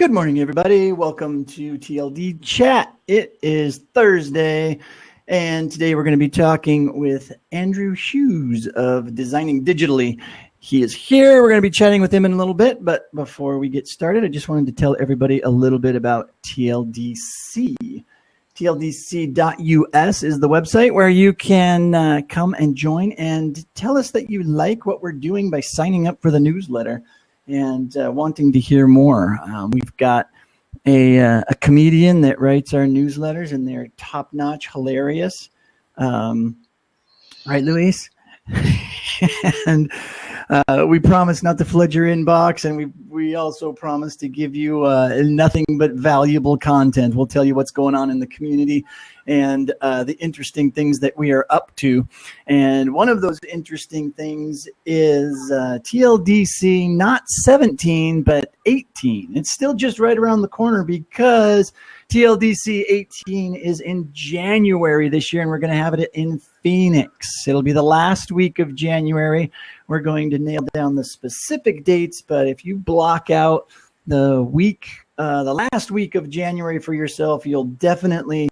Good morning, everybody. Welcome to TLD Chat. It is Thursday, and today we're going to be talking with Andrew Hughes of Designing Digitally. He is here. We're going to be chatting with him in a little bit, but before we get started, I just wanted to tell everybody a little bit about TLDC. TLDC.us is the website where you can come and join and tell us that you like what we're doing by signing up for the newsletter and wanting to hear more. We've got a comedian that writes our newsletters, and they're top-notch, hilarious. Right, Luis? And we promise not to flood your inbox, and we also promise to give you nothing but valuable content. We'll tell you what's going on in the community and the interesting things that we are up to. And one of those interesting things is TLDC, not 17, but 18. It's still just right around the corner because TLDC 18 is in January this year, and we're going to have it in Phoenix. It'll be the last week of January. We're going to nail down the specific dates, but if you block out the last week of January for yourself, you'll definitely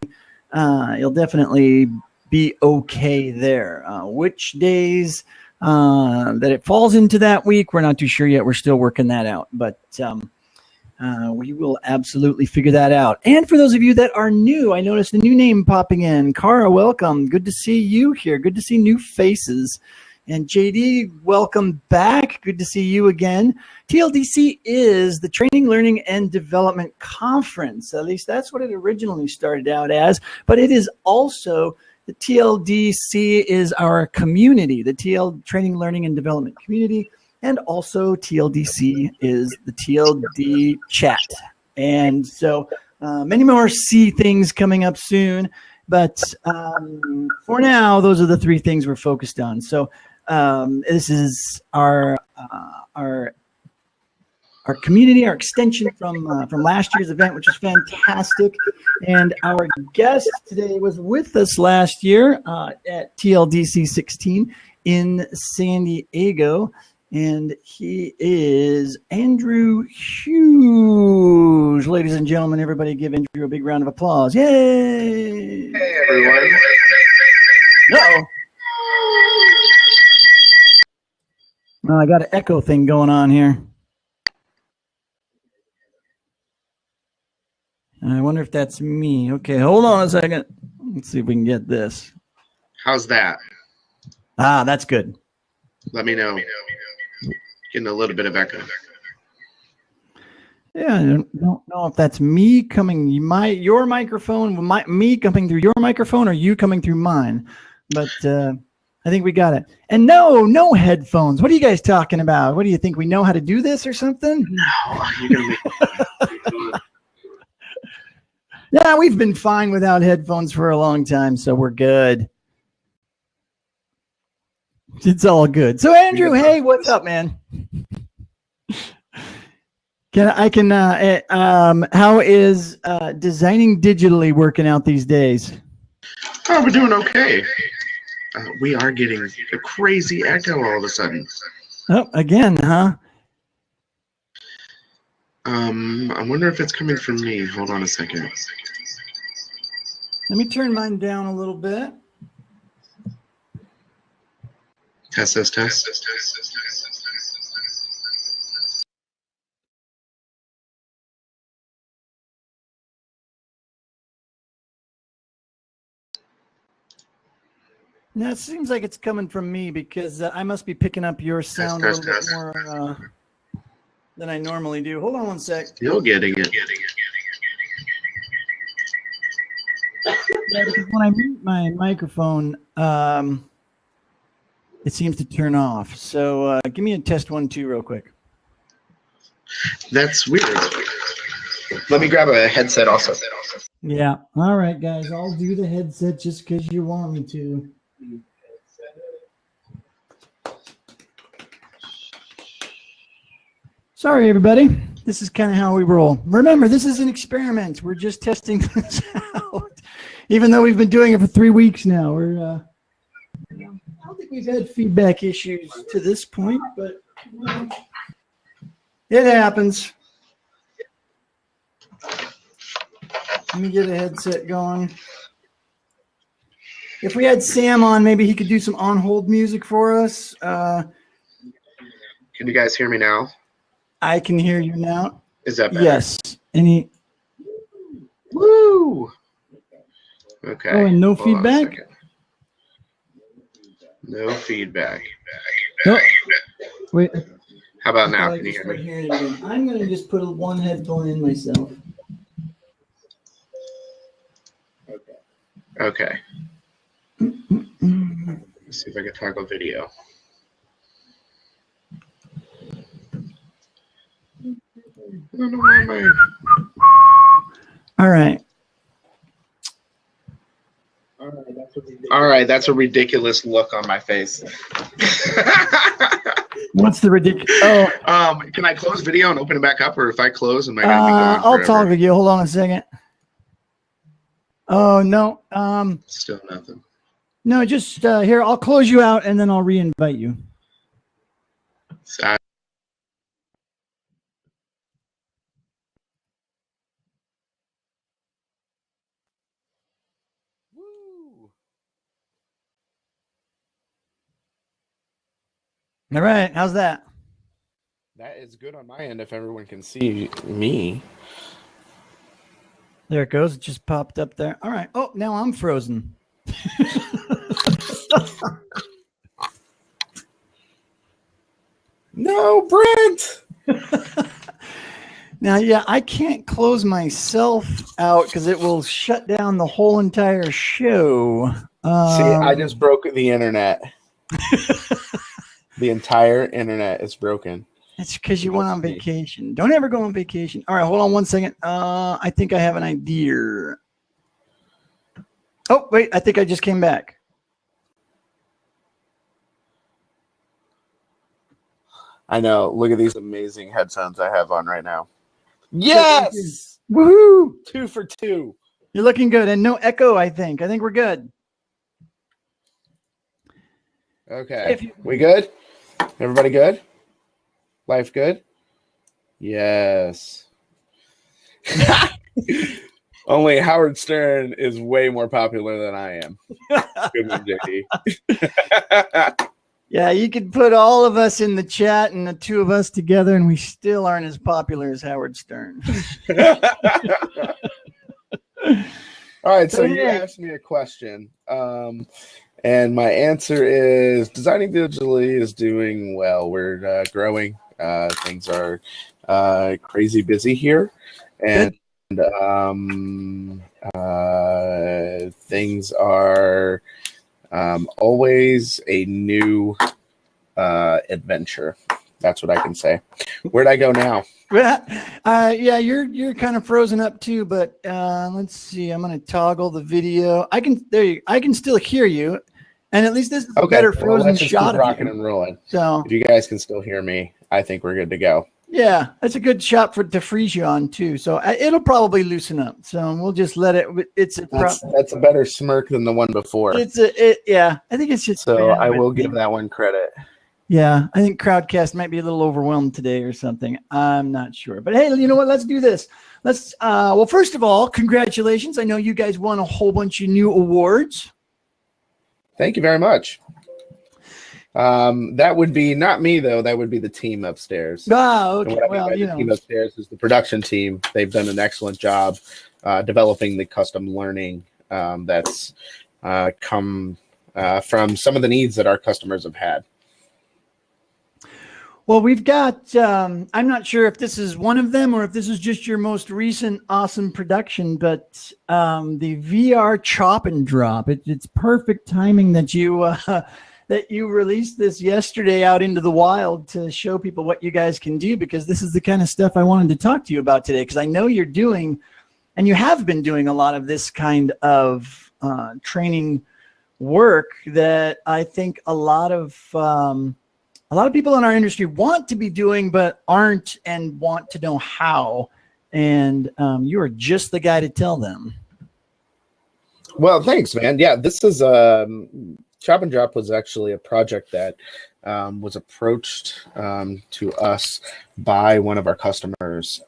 be okay there. Which days that it falls into that week, we're not too sure yet. We're still working that out, but we will absolutely figure that out. And for those of you that are new, I noticed a new name popping in. Cara, welcome. Good to see you here. Good to see new faces. And JD, welcome back. Good to see you again. TLDC is the Training, Learning, and Development Conference. At least that's what it originally started out as. But it is also, the TLDC is our community, the Training, Learning, and Development community. And also TLDC is the TLD chat. And so many more C things coming up soon. But for now, those are the three things we're focused on. So this is our community, our extension from last year's event, which was fantastic. And our guest today was with us last year at TLDC 16 in San Diego. And he is Andrew Hughes. Ladies and gentlemen, everybody give Andrew a big round of applause. Yay! Hey, everyone. Uh-oh. I got an echo thing going on here. I wonder if that's me. Okay, hold on a second. Let's see if we can get this. How's that? Ah, that's good. Let me know. Getting a little bit of echo. Yeah, I don't know if that's me coming your microphone, me coming through your microphone, or you coming through mine. But I think we got it. And no headphones. What are you guys talking about? What do you think? We know how to do this or something? No, you're gonna make Yeah, we've been fine without headphones for a long time, so we're good. It's all good. So Andrew, hey, what's up, man? How is designing digitally working out these days? Oh, we're doing okay. We are getting a crazy echo all of a sudden. Oh, again, huh? I wonder if it's coming from me. Hold on a second. Let me turn mine down a little bit. Test. Now, it seems like it's coming from me because I must be picking up your sound a little bit more than I normally do. Hold on one sec. Still getting it. Yeah, because when I mute my microphone, it seems to turn off. So give me a test 1, 2 real quick. That's weird. Let me grab a headset also. Yeah. All right, guys. I'll do the headset just because you want me to. Sorry, everybody. This is kind of how we roll. Remember, this is an experiment. We're just testing this out. Even though we've been doing it for 3 weeks now, I don't think we've had feedback issues to this point, but it happens. Let me get a headset going. If we had Sam on, maybe he could do some on-hold music for us. Can you guys hear me now? I can hear you now. Is that better? Yes. Any? Woo! Okay. Oh, and no Hold on a feedback? second. No feedback. Oh, wait. How about now? Can you hear me? I'm going to just put one headphone in myself. Okay. Let's see if I can toggle video. I don't know why my... All right. All right, that's a ridiculous look on my face. What's the ridiculous? Oh, can I close video and open it back up, or if I close, am I going to be gone I'll forever? talk with you. Hold on a second. Oh no. Still nothing. No, just here. I'll close you out and then I'll re-invite you. All right. How's that? That is good on my end if everyone can see me. There it goes. It just popped up there. All right. Oh, now I'm frozen. No, Brent. Now, yeah, I can't close myself out because it will shut down the whole entire show. See, I just broke the internet. The entire internet is broken. It's because you went on vacation. Don't ever go on vacation. All right, hold on one second. I think I have an idea. Oh, wait, I think I just came back. I know. Look at these amazing headphones I have on right now. Yes! Woohoo! 2 for 2. You're looking good. And no echo, I think. I think we're good. Okay. We good? Everybody good? Life good? Yes. Only Howard Stern is way more popular than I am. Good one, JD. Yeah, you could put all of us in the chat and the two of us together, and we still aren't as popular as Howard Stern. All right, so you asked me a question, and my answer is designing digitally is doing well. We're growing. Things are crazy busy here, and things are always a new adventure. That's what I can say. Where'd I go now? Yeah, you're kind of frozen up too, but let's see. I'm going to toggle the video. I can still hear you, and at least this is a better frozen shot of rocking and rolling. So if you guys can still hear me, I think we're good to go. Yeah, that's a good shot to freeze you on too. So it'll probably loosen up. So we'll just let it. That's a better smirk than the one before. Yeah, I think it's just. So I will give that one credit. Yeah, I think Crowdcast might be a little overwhelmed today or something. I'm not sure, but hey, you know what? Let's do this. Let's. Well, first of all, congratulations! I know you guys won a whole bunch of new awards. Thank you very much. That would be not me though. That would be the team upstairs. Oh, okay. Well, the team upstairs is the production team. They've done an excellent job developing the custom learning that's come from some of the needs that our customers have had. Well, we've got. I'm not sure if this is one of them or if this is just your most recent awesome production, but the VR chop and drop. It's perfect timing that you. That you released this yesterday out into the wild to show people what you guys can do, because this is the kind of stuff I wanted to talk to you about today, because I know you're doing, and you have been doing a lot of this kind of training work that I think a lot of people in our industry want to be doing but aren't and want to know how, and you are just the guy to tell them. Well, thanks, man. Yeah, this is Chop and Drop was actually a project that was approached to us by one of our customers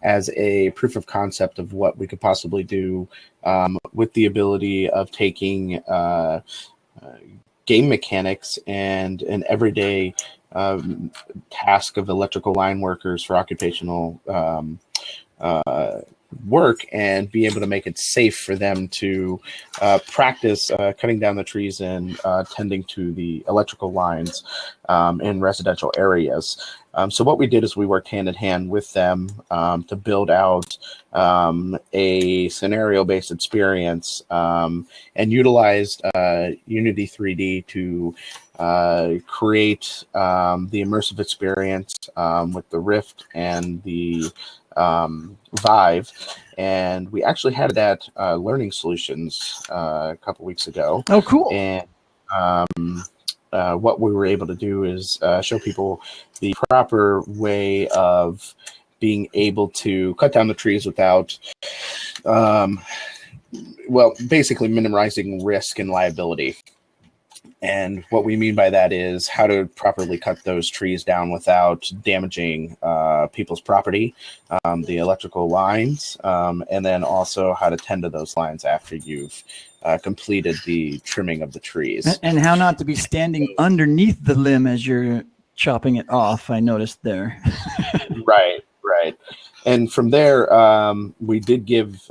as a proof of concept of what we could possibly do with the ability of taking game mechanics and an everyday task of electrical line workers for occupational work and be able to make it safe for them to practice cutting down the trees and tending to the electrical lines in residential areas. So what we did is we worked hand in hand with them to build out a scenario-based experience and utilized Unity 3D to create the immersive experience with the Rift and the Vive, and we actually had that Learning Solutions a couple weeks ago. Oh, cool. And what we were able to do is show people the proper way of being able to cut down the trees without, well, basically minimizing risk and liability. And what we mean by that is how to properly cut those trees down without damaging people's property, the electrical lines, and then also how to tend to those lines after you've completed the trimming of the trees. And how not to be standing underneath the limb as you're chopping it off, I noticed there. Right. And from there, we did give,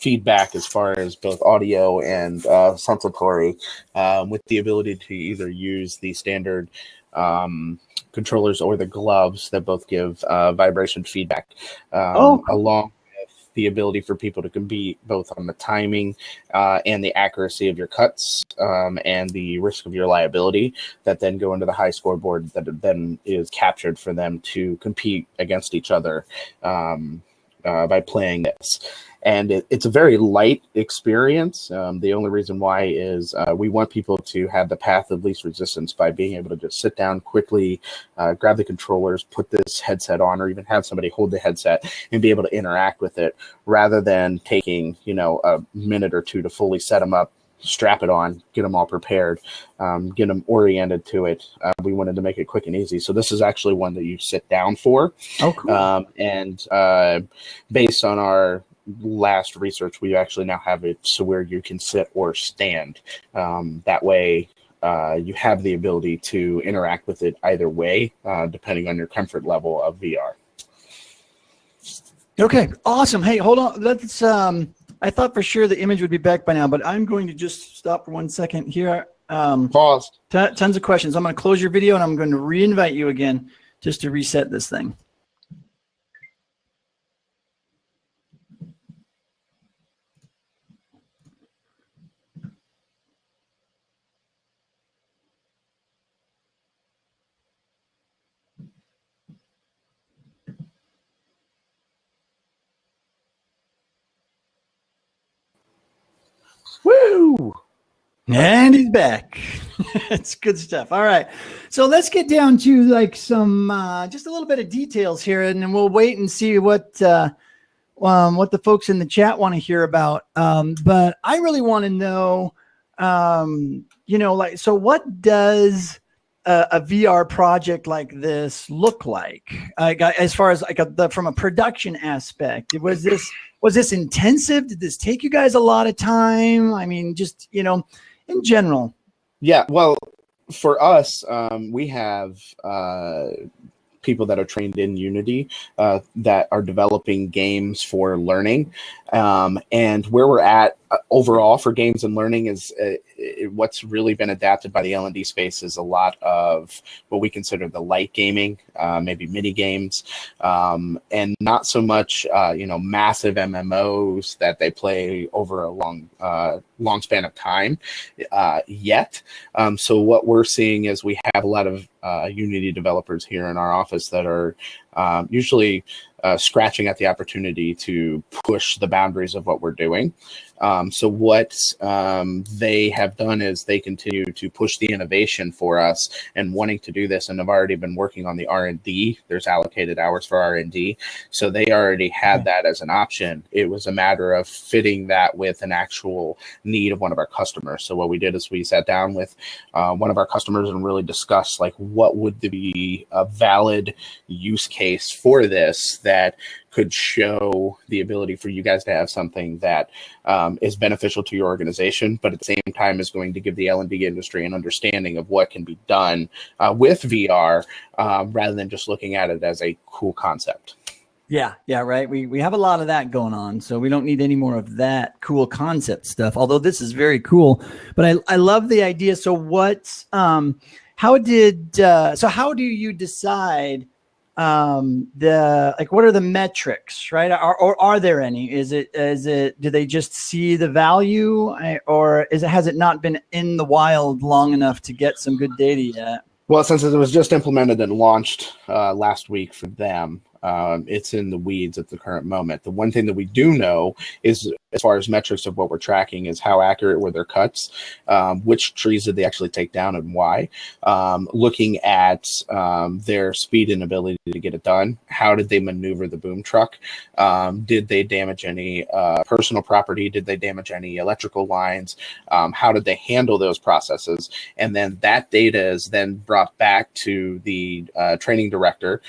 feedback as far as both audio and sensatory with the ability to either use the standard controllers or the gloves that both give vibration feedback, along with the ability for people to compete both on the timing and the accuracy of your cuts and the risk of your liability that then go into the high scoreboard that then is captured for them to compete against each other by playing this. And it's a very light experience. The only reason why is we want people to have the path of least resistance by being able to just sit down quickly, grab the controllers, put this headset on, or even have somebody hold the headset and be able to interact with it rather than taking, a minute or two to fully set them up, strap it on, get them all prepared, get them oriented to it. We wanted to make it quick and easy. So this is actually one that you sit down for. Oh, cool. And based on our last research, we actually now have it so where you can sit or stand. That way you have the ability to interact with it either way, depending on your comfort level of VR. Okay, awesome. Hey, hold on. Let's. I thought for sure the image would be back by now, but I'm going to just stop for 1 second here. Paused. Tons of questions. I'm going to close your video and I'm going to re-invite you again just to reset this thing. Woo! And he's back. It's good stuff. All right. So let's get down to like some, just a little bit of details here, and then we'll wait and see what the folks in the chat want to hear about. But I really want to know, so what does a VR project like this look like? As far as from a production aspect, was this intensive? Did this take you guys a lot of time? I mean, just, in general. Yeah, well, for us, we have people that are trained in Unity that are developing games for learning. And where we're at overall for games and learning is what's really been adapted by the LNT Space is a lot of what we consider the light gaming, maybe mini games, and not so much, massive MMOs that they play over a long span of time yet. So what we're seeing is we have a lot of Unity developers here in our office that are usually scratching at the opportunity to push the boundaries of what we're doing. So what they have done is they continue to push the innovation for us and wanting to do this, and have already been working on the R&D. There's allocated hours for R&D. So they already had that as an option. It was a matter of fitting that with an actual need of one of our customers. So what we did is we sat down with one of our customers and really discussed like what would be a valid use case for this that could show the ability for you guys to have something that is beneficial to your organization, but at the same time is going to give the L&D industry an understanding of what can be done with VR rather than just looking at it as a cool concept. Yeah, right. We have a lot of that going on, so we don't need any more of that cool concept stuff. Although this is very cool, but I love the idea. So what? How do you decide? What are the metrics, right? Or are there any? Is it do they just see the value, or has it not been in the wild long enough to get some good data yet? Well, since it was just implemented and launched last week for them, it's in the weeds at the current moment. The one thing that we do know is, as far as metrics of what we're tracking, is how accurate were their cuts, which trees did they actually take down and why, looking at their speed and ability to get it done. How did they maneuver the boom truck? Did they damage any personal property? Did they damage any electrical lines? How did they handle those processes? And then that data is then brought back to the training director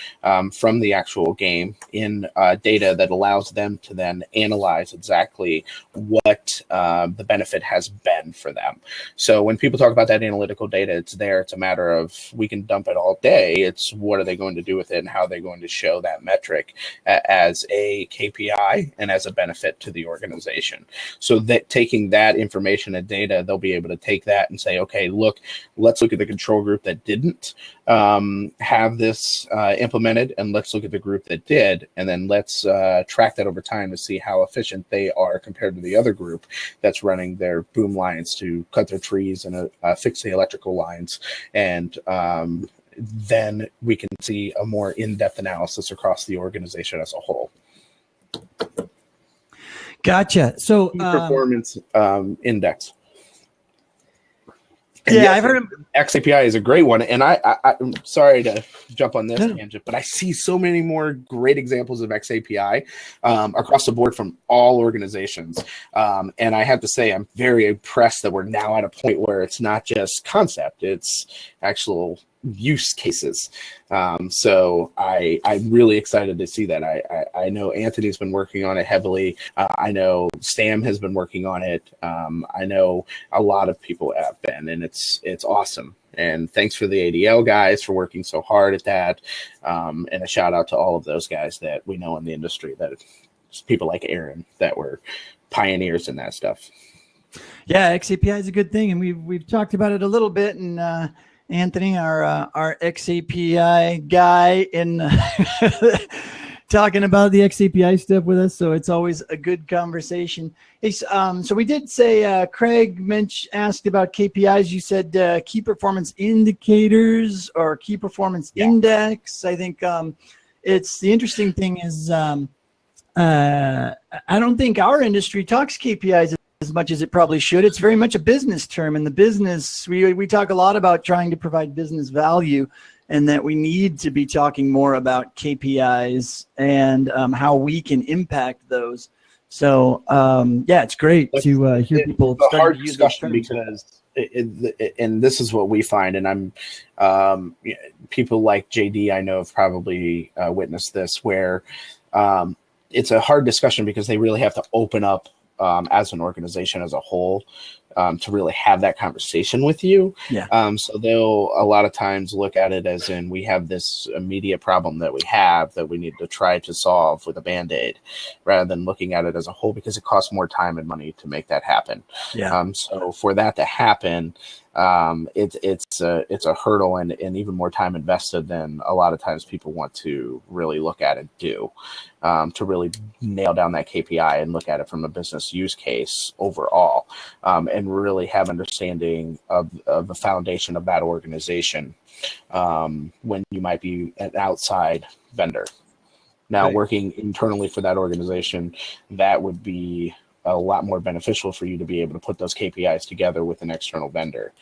from the actual game in data that allows them to then analyze exactly what the benefit has been for them. So when people talk about that analytical data, it's there. It's a matter of, we can dump it all day. It's what are they going to do with it, and how are they going to show that metric as a KPI and as a benefit to the organization. So that taking that information and data, they'll be able to take that and say, okay, let's look at the control group that didn't have this implemented, and let's look at the group that did, and then let's track that over time to see how efficient they are compared to the other group that's running their boom lines to cut their trees and fix the electrical lines. And then we can see a more in-depth analysis across the organization as a whole. Gotcha. So performance index. And yeah, I've heard XAPI is a great one, and I'm sorry to jump on this tangent, but I see so many more great examples of XAPI across the board from all organizations, and I have to say I'm very impressed that we're now at a point where it's not just concept; it's actual use cases. So I'm really excited to see that. I know Anthony's been working on it heavily. I know Sam has been working on it. I know a lot of people have been, and it's awesome. And thanks for the ADL guys for working so hard at that. And a shout out to all of those guys that we know in the industry, that it's people like Aaron that were pioneers in that stuff. Yeah, XAPI is a good thing, and we've talked about it a little bit, and Anthony, our XAPI guy, in talking about the XAPI stuff with us. So it's always a good conversation. Hey, so we did say, Craig asked about KPIs. You said key performance indicators or key performance index. I think it's the interesting thing is I don't think our industry talks KPIs as much as it probably should. It's very much a business term. In the business, we talk a lot about trying to provide business value, and that we need to be talking more about KPIs and how we can impact those. So yeah, it's great to hear people start start to to use use those discussion terms. because and this is what we find, and I'm people like JD I know have probably witnessed this, where it's a hard discussion because they really have to open up as an organization as a whole to really have that conversation with you. Yeah. So they'll a lot of times look at it as in, we have this immediate problem that we have that we need to try to solve with a Band-Aid, rather than looking at it as a whole, because it costs more time and money to make that happen. Yeah. So for that to happen, it's a hurdle and even more time invested than a lot of times people want to really look at and do, to really nail down that KPI and look at it from a business use case overall, and really have understanding of the foundation of that organization when you might be an outside vendor. Now, Right. working internally for that organization, that would be a lot more beneficial for you to be able to put those KPIs together with an external vendor,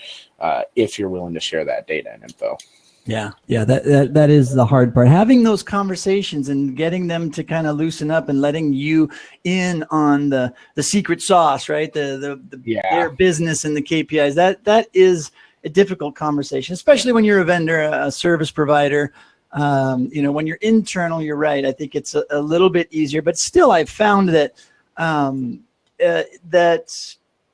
if you're willing to share that data and info. Yeah, that is the hard part. Having those conversations and getting them to kind of loosen up and letting you in on the secret sauce, right? Their business and the KPIs. That is a difficult conversation, especially when you're a vendor, a service provider. When you're internal, you're right. I think it's a little bit easier, but still, I've found that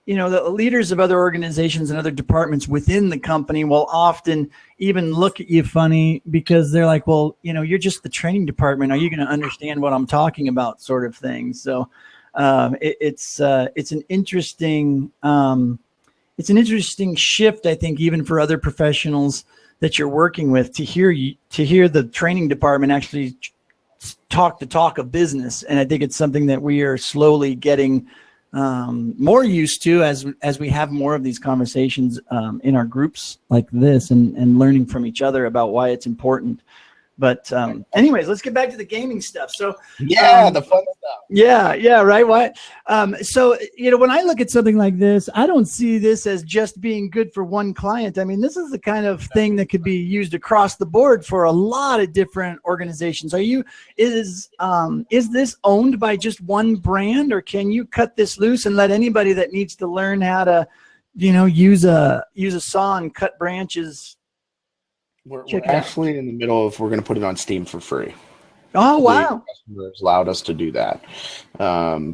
the leaders of other organizations and other departments within the company will often even look at you funny because they're like, well, you're just the training department. Are you going to understand what I'm talking about, sort of thing? So it's an interesting shift, I think, even for other professionals that you're working with, to hear the training department actually talk the talk of business. And I think it's something that we are slowly getting more used to as we have more of these conversations in our groups like this, and learning from each other about why it's important. But anyways, let's get back to the gaming stuff. So the fun stuff. Yeah, right. What? So when I look at something like this, I don't see this as just being good for one client. I mean, this is the kind of thing that could be used across the board for a lot of different organizations. Is this owned by just one brand, or can you cut this loose and let anybody that needs to learn how to, use a saw and cut branches? We're actually in the middle of, we're going to put it on Steam for free. Oh, wow. The customers allowed us to do that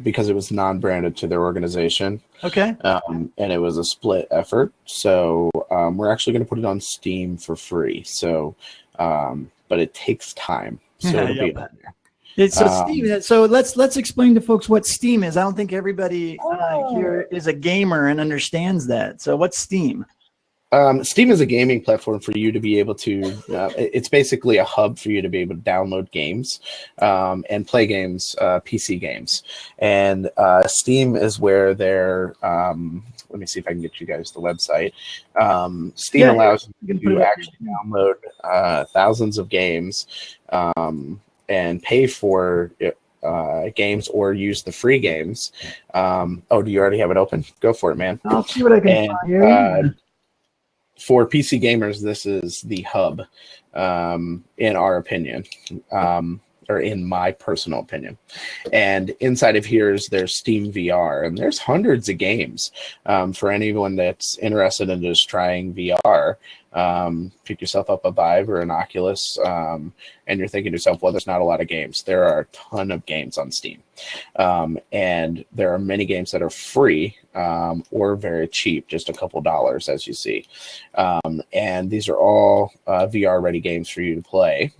because it was non-branded to their organization. Okay. And it was a split effort. So we're actually going to put it on Steam for free. So, but it takes time. So it'll be on there. Steam. So let's explain to folks what Steam is. I don't think everybody here is a gamer and understands that. So what's Steam? Steam is a gaming platform for you to be able to, it's basically a hub for you to be able to download games and play games, PC games. And Steam is where they're, let me see if I can get you guys the website. Steam allows you to actually download thousands of games and pay for games or use the free games. Do you already have it open? Go for it, man. I'll see what I can find here. For PC gamers, this is the hub, in our opinion, or in my personal opinion. And inside of here there's Steam VR, and there's hundreds of games for anyone that's interested in just trying VR. Pick yourself up a Vive or an Oculus, and you're thinking to yourself, well, there's not a lot of games. There are a ton of games on Steam. And there are many games that are free or very cheap, just a couple dollars, as you see. And these are all VR-ready games for you to play.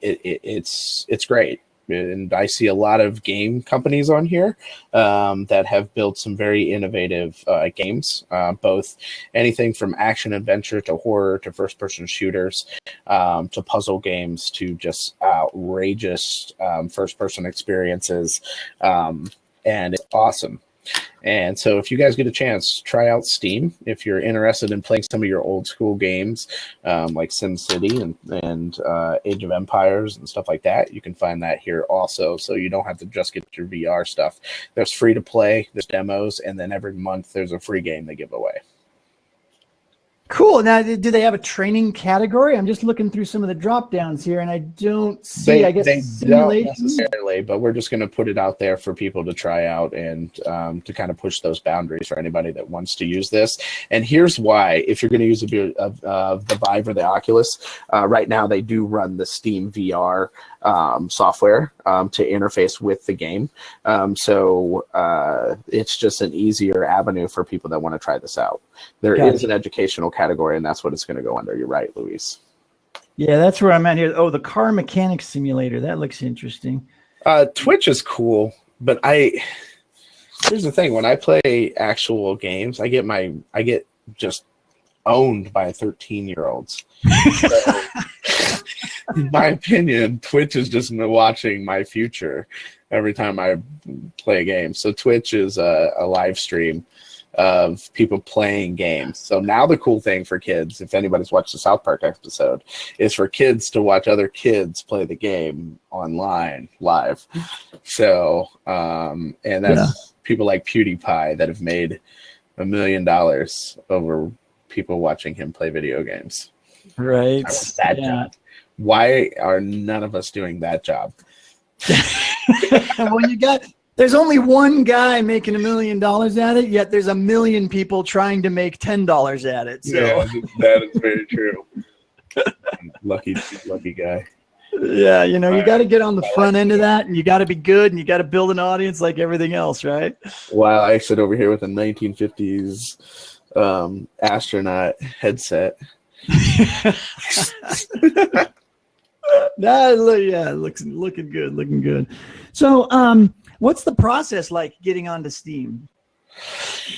It's great. And I see a lot of game companies on here that have built some very innovative games, both anything from action adventure to horror to first-person shooters to puzzle games to just outrageous first-person experiences. And it's awesome. And so if you guys get a chance, try out Steam. If you're interested in playing some of your old school games like SimCity and Age of Empires and stuff like that, you can find that here also. So you don't have to just get your VR stuff. There's free to play, there's demos, and then every month there's a free game they give away. Cool. Now, do they have a training category? I'm just looking through some of the drop downs here, and I don't see, they don't necessarily, but we're just going to put it out there for people to try out and to kind of push those boundaries for anybody that wants to use this. And here's why. If you're going to use a bit of the Vive or the Oculus, right now they do run the Steam VR software to interface with the game. So it's just an easier avenue for people that want to try this out. There is an educational category, and that's what it's going to go under. You're right, Luis. Yeah, that's where I'm at here. Oh, the car mechanics simulator. That looks interesting. Twitch is cool, but here's the thing. When I play actual games, I get just owned by 13-year-olds. So, in my opinion, Twitch is just watching my future every time I play a game. So Twitch is a live stream of people playing games. So now the cool thing for kids, if anybody's watched the South Park episode, is for kids to watch other kids play the game online live. So and that's people like PewDiePie that have made $1 million over people watching him play video games. Right. That job. Why are none of us doing that job? Well, there's only one guy making $1 million at it, yet there's 1 million people trying to make $10 at it. So. Yeah, that is very true. lucky guy. Yeah, you got to get on the front end of that, and you got to be good, and you got to build an audience like everything else, right? While I sit over here with a 1950s astronaut headset. Looking good. So, what's the process like getting onto Steam?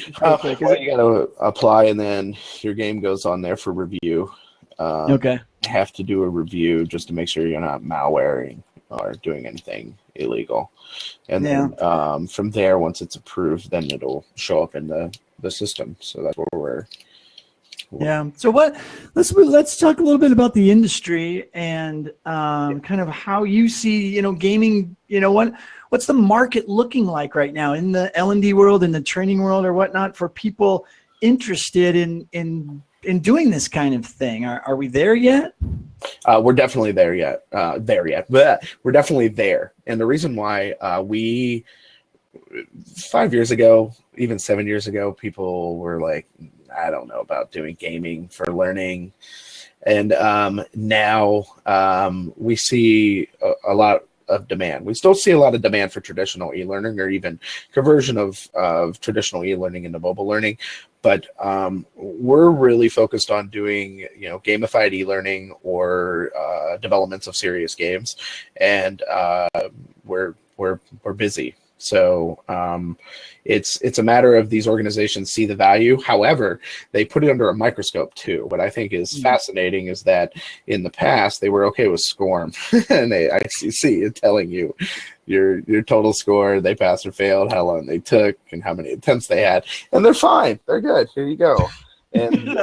You got to apply, and then your game goes on there for review. Okay. You have to do a review just to make sure you're not malwaring or doing anything illegal. And then from there, once it's approved, then it'll show up in the system. So that's where we're. Yeah. So let's talk a little bit about the industry and kind of how you see, gaming, what's the market looking like right now in the L&D world, in the training world or whatnot for people interested in doing this kind of thing? Are we there yet? We're definitely there yet. But we're definitely there. And the reason why 5 years ago, even 7 years ago, people were like, I don't know about doing gaming for learning. And now we see a lot of demand. We still see a lot of demand for traditional e-learning or even conversion of traditional e-learning into mobile learning. But we're really focused on doing, gamified e-learning or developments of serious games. And we're busy. So it's a matter of these organizations see the value. However, they put it under a microscope too. What I think is fascinating is that in the past they were okay with SCORM, and I see it telling you your total score, they passed or failed, how long they took, and how many attempts they had, and they're fine. They're good. Here you go. And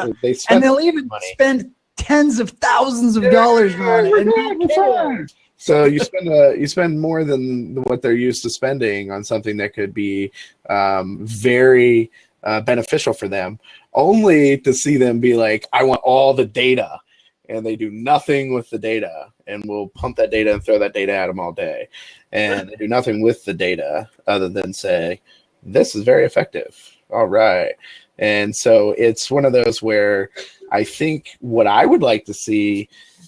they'll even spend tens of thousands of dollars on it. So you spend more than what they're used to spending on something that could be very beneficial for them, only to see them be like, I want all the data, and they do nothing with the data, and we'll pump that data and throw that data at them all day, and they do nothing with the data other than say, this is very effective. All right. And so it's one of those where I think what I would like to see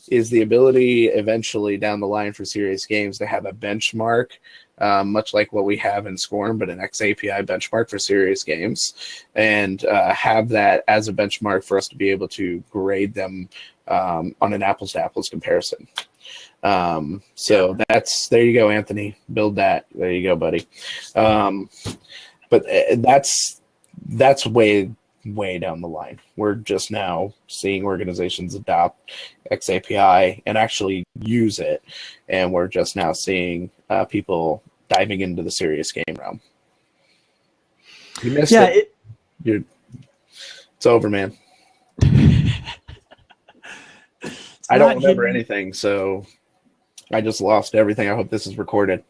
is the ability eventually down the line for serious games to have a benchmark, much like what we have in SCORM, but an XAPI benchmark for serious games, and have that as a benchmark for us to be able to grade them on an apples to apples comparison. So there you go, Anthony, build that. There you go, buddy. But that's way down the line. We're just now seeing organizations adopt XAPI and actually use it, and we're just now seeing people diving into the serious game realm. You missed it. It's over, man. I don't remember anything, so I just lost everything. I hope this is recorded.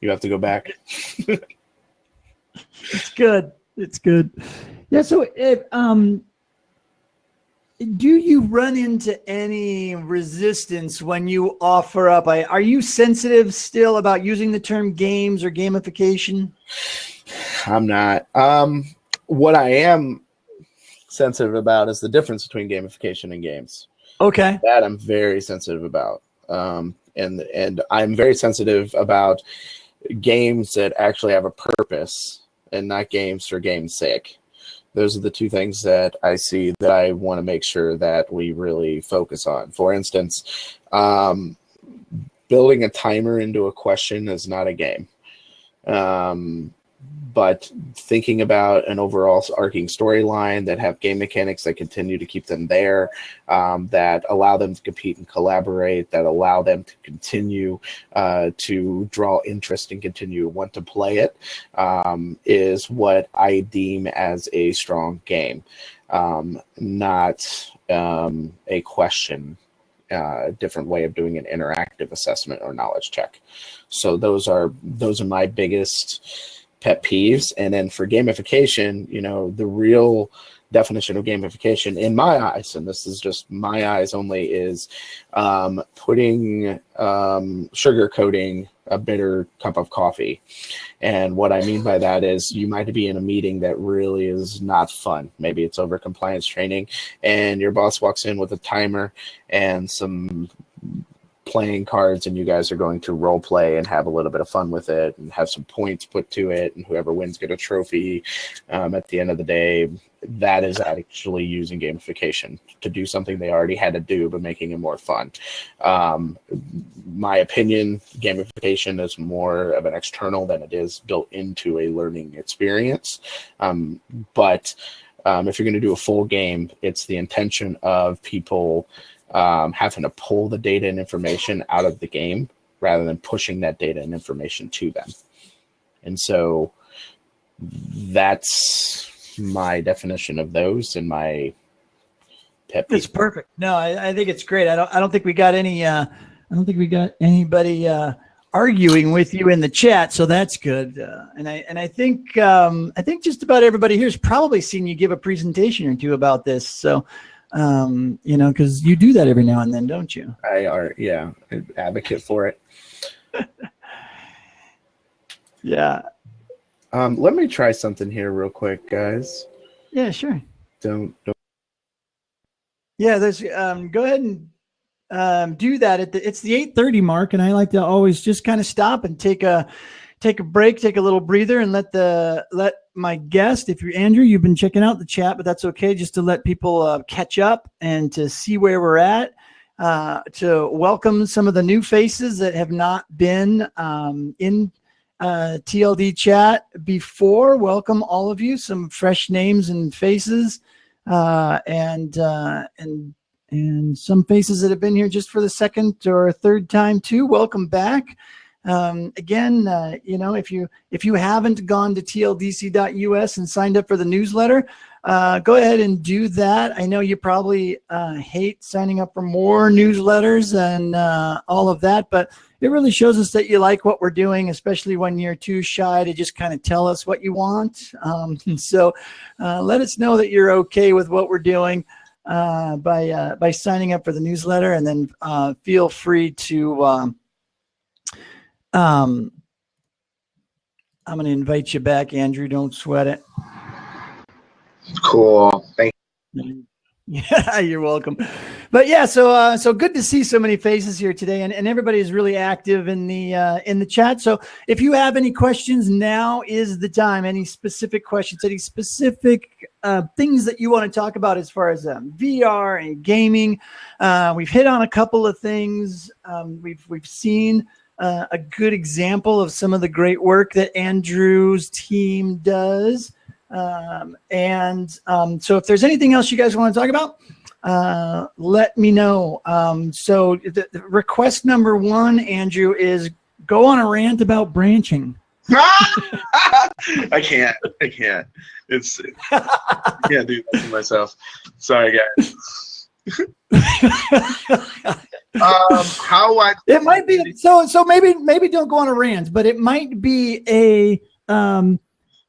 You have to go back. It's good. It's good. Yeah. So, do you run into any resistance when you offer up? Are you sensitive still about using the term games or gamification? I'm not. What I am sensitive about is the difference between gamification and games. Okay. That I'm very sensitive about. And I'm very sensitive about games that actually have a purpose and not games for game's sake. Those are the two things that I see that I want to make sure that we really focus on. For instance, building a timer into a question is not a game. but thinking about an overall arcing storyline that have game mechanics that continue to keep them there, that allow them to compete and collaborate, that allow them to continue to draw interest and continue to want to play it, is what I deem as a strong game, not a question. Different way of doing an interactive assessment or knowledge check. So those are my biggest pet peeves. And then for gamification, you know, the real definition of gamification in my eyes, and this is just my eyes only, is putting sugar coating a bitter cup of coffee. And what I mean by that is you might be in a meeting that really is not fun. Maybe it's over compliance training and your boss walks in with a timer and some playing cards, and you guys are going to role play and have a little bit of fun with it and have some points put to it, and whoever wins get a trophy at the end of the day. That is actually using gamification to do something they already had to do, but making it more fun. My opinion, gamification is more of an external than it is built into a learning experience. But if you're going to do a full game, it's the intention of people having to pull the data and information out of the game rather than pushing that data and information to them. And so that's my definition of those and my pet peeve. It's perfect. No, I think it's great. I don't think we got any anybody arguing with you in the chat, so that's good. And I think just about everybody here has probably seen you give a presentation or two about this. So you know, because you do that every now and then, don't you? Yeah, advocate for it. Yeah. Let me try something here real quick, guys. Yeah, sure. Don't. Yeah, there's go ahead and do that it's the 8:30 mark, and I like to always just kind of stop and take a break, take a little breather, and let my guest, if you're Andrew, you've been checking out the chat, but that's okay, just to let people catch up and to see where we're at, to welcome some of the new faces that have not been in TLD chat before. Welcome all of you, some fresh names and faces, and some faces that have been here just for the second or third time too. Welcome back. Again, you know, if you haven't gone to tldc.us and signed up for the newsletter, go ahead and do that. I know you probably hate signing up for more newsletters and all of that, but it really shows us that you like what we're doing, especially when you're too shy to just kind of tell us what you want. So let us know that you're okay with what we're doing by signing up for the newsletter, and then feel free to I'm going to invite you back, Andrew. Don't sweat it. Cool. Thank you. Yeah, you're welcome. But yeah, so good to see so many faces here today, and everybody is really active in the chat. So if you have any questions, now is the time. Any specific questions, any specific things that you want to talk about as far as VR and gaming. We've hit on a couple of things. We've seen a good example of some of the great work that Andrew's team does. So if there's anything else you guys want to talk about, let me know. So the request number one, Andrew, is go on a rant about branching. I can't. It's I can't do that to myself. Sorry, guys. It might be so maybe don't go on a rant, but it might be a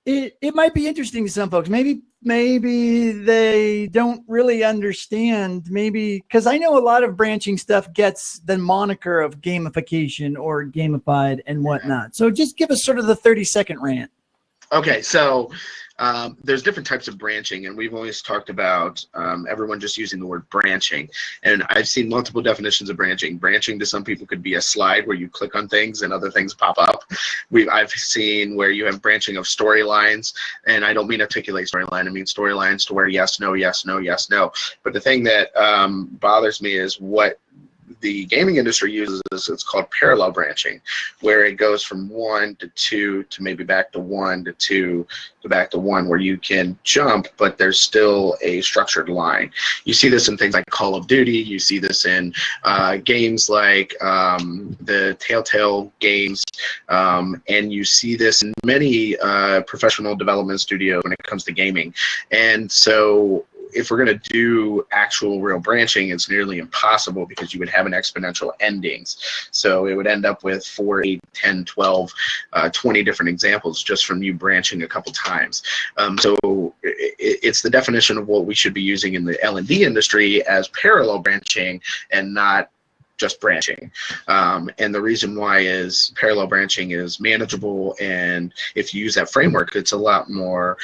it might be interesting to some folks. Maybe they don't really understand, maybe because I know a lot of branching stuff gets the moniker of gamification or gamified and whatnot. So just give us sort of the 30-second rant. Okay, so there's different types of branching, and we've always talked about everyone just using the word branching. And I've seen multiple definitions of branching. Branching to some people could be a slide where you click on things and other things pop up. I've seen where you have branching of storylines, and I don't mean articulate storyline. I mean storylines to where yes, no, yes, no, yes, no. But the thing that bothers me is what the gaming industry uses is it's called parallel branching, where it goes from 1 to 2 to maybe back to 1 to 2 to back to 1, where you can jump, but there's still a structured line. You see this in things like Call of Duty. You see this in games like the Telltale games, and you see this in many professional development studios when it comes to gaming. And so if we're going to do actual real branching, it's nearly impossible because you would have an exponential endings. So it would end up with 4, 8, 10, 12, 20 different examples just from you branching a couple times. So it's the definition of what we should be using in the L&D industry as parallel branching and not just branching. And the reason why is parallel branching is manageable, and if you use that framework, it's a lot more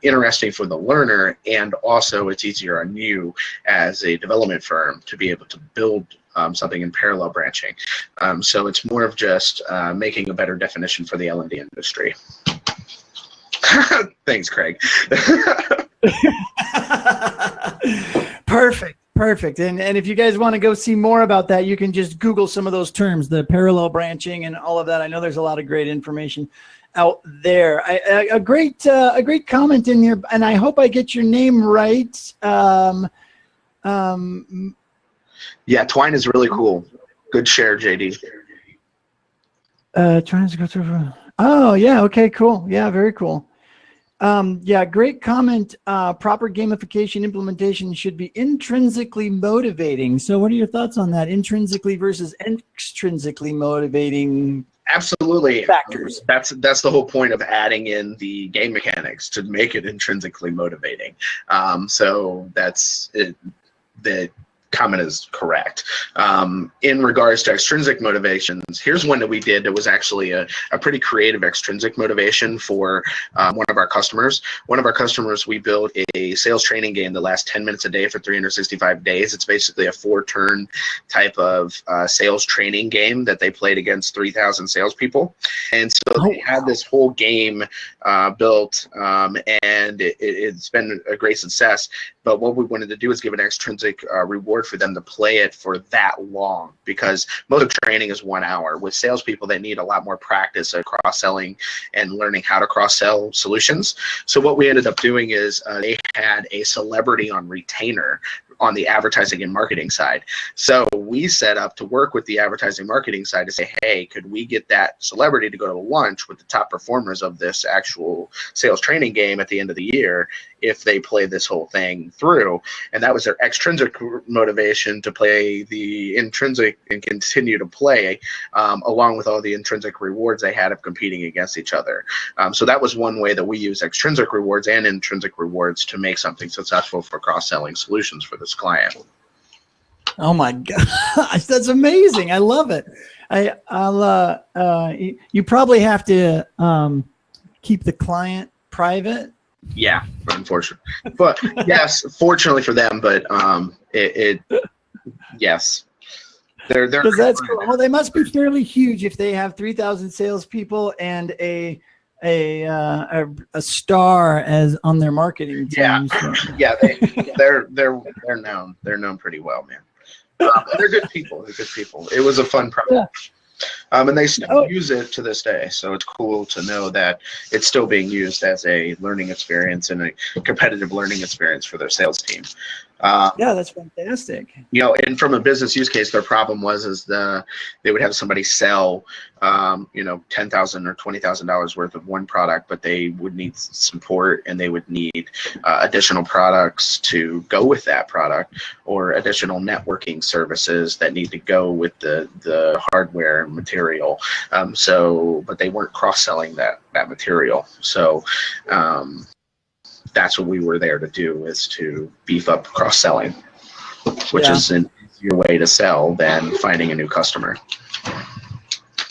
interesting for the learner, and also it's easier on you as a development firm to be able to build something in parallel branching. So it's more of just making a better definition for the L&D industry. Thanks, Craig. Perfect. And if you guys want to go see more about that, you can just Google some of those terms, the parallel branching and all of that. I know there's a lot of great information out there. A great comment in here, and I hope I get your name right. Yeah, Twine is really cool. Good share, JD. Trying to go through. Oh yeah. Okay. Cool. Yeah. Very cool. Yeah, great comment. Proper gamification implementation should be intrinsically motivating. So what are your thoughts on that? Intrinsically versus extrinsically motivating Absolutely. factors. That's the whole point of adding in the game mechanics, to make it intrinsically motivating. So that's it. The comment is correct. In regards to extrinsic motivations, here's one that we did that was actually a pretty creative extrinsic motivation for one of our customers. One of our customers, we built a sales training game that lasts 10 minutes a day for 365 days. It's basically a 4-turn type of sales training game that they played against 3,000 salespeople. And so they had this whole game built, and it's been a great success. But what we wanted to do is give an extrinsic reward for them to play it for that long, because most of training is 1 hour. With salespeople, they need a lot more practice at cross-selling and learning how to cross-sell solutions. So what we ended up doing is they had a celebrity on retainer on the advertising and marketing side. So we set up to work with the advertising marketing side to say, hey, could we get that celebrity to go to lunch with the top performers of this actual sales training game at the end of the year if they play this whole thing through? And that was their extrinsic motivation to play the intrinsic and continue to play, along with all the intrinsic rewards they had of competing against each other. So that was one way that we use extrinsic rewards and intrinsic rewards to make something successful for cross-selling solutions for this client. Oh my gosh, that's amazing. I love it. You probably have to keep the client private. Yeah, unfortunately. But yes, fortunately for them, but yes. They're that's cool. Well, they must be fairly huge if they have 3,000 salespeople and a star as on their marketing team. Yeah, so. Yeah, they're known. They're known pretty well, man. They're good people. It was a fun project. Yeah. And they still use it to this day. So it's cool to know that it's still being used as a learning experience and a competitive learning experience for their sales team. Yeah, that's fantastic. And from a business use case, their problem was they would have somebody sell, $10,000 or $20,000 worth of one product, but they would need support and they would need additional products to go with that product, or additional networking services that need to go with the hardware and material. But they weren't cross-selling that material. So that's what we were there to do, is to beef up cross-selling, which is an easier way to sell than finding a new customer.